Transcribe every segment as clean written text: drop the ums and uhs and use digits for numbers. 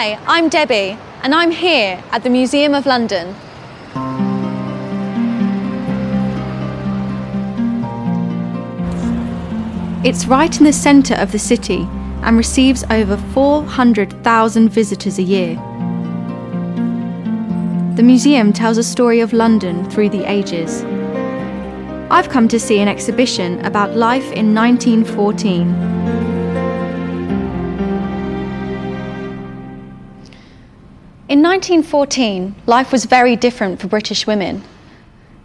Hi, I'm Debbie, and I'm here at the Museum of London. It's right in the centre of the city and receives over 400,000 visitors a year. The museum tells a story of London through the ages. I've come to see an exhibition about life in 1914. In 1914, life was very different for British women.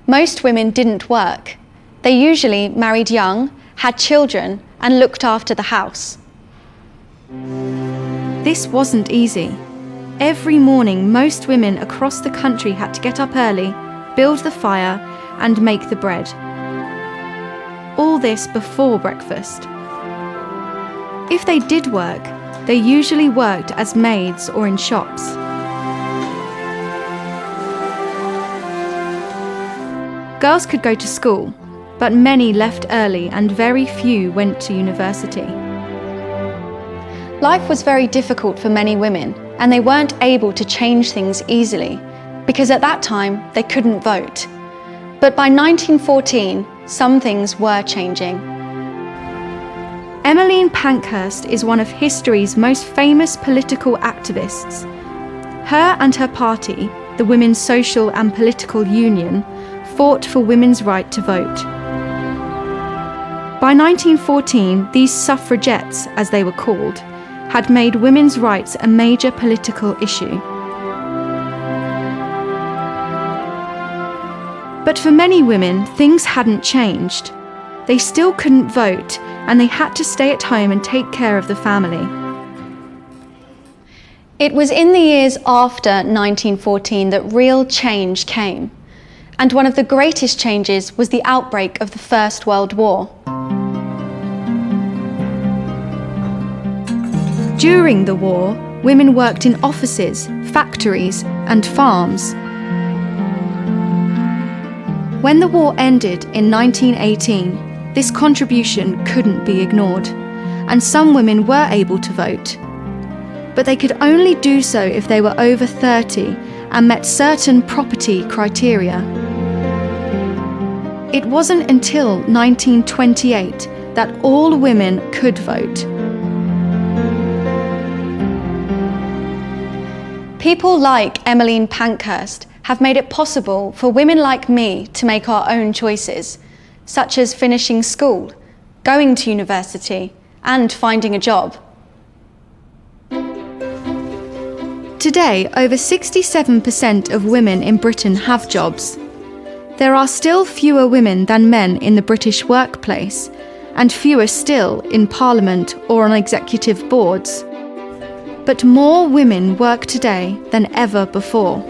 Most women didn't work. They usually married young, had children, and looked after the house. This wasn't easy. Every morning, most women across the country had to get up early, build the fire, and make the bread. All this before breakfast. If they did work, they usually worked as maids or in shops. Girls could go to school, but many left early and very few went to university. Life was very difficult for many women, and they weren't able to change things easily, because at that time they couldn't vote. But by 1914, some things were changing. Emmeline Pankhurst is one of history's most famous political activists. Her and her party, the Women's Social and Political Union, fought for women's right to vote. By 1914, these suffragettes, as they were called, had made women's rights a major political issue. But for many women, things hadn't changed. They still couldn't vote, and they had to stay at home and take care of the family. It was in the years after 1914 that real change came. And one of the greatest changes was the outbreak of the First World War. During the war, women worked in offices, factories, and farms. When the war ended in 1918, this contribution couldn't be ignored, and some women were able to vote. But they could only do so if they were over 30 and met certain property criteria. It wasn't until 1928 that all women could vote. People like Emmeline Pankhurst have made it possible for women like me to make our own choices, such as finishing school, going to university, and finding a job. Today, over 67% of women in Britain have jobs. There are still fewer women than men in the British workplace, and fewer still in Parliament or on executive boards. But more women work today than ever before.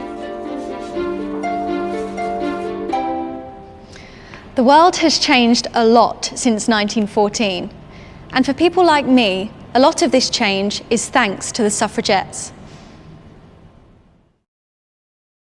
The world has changed a lot since 1914, and for people like me, a lot of this change is thanks to the suffragettes.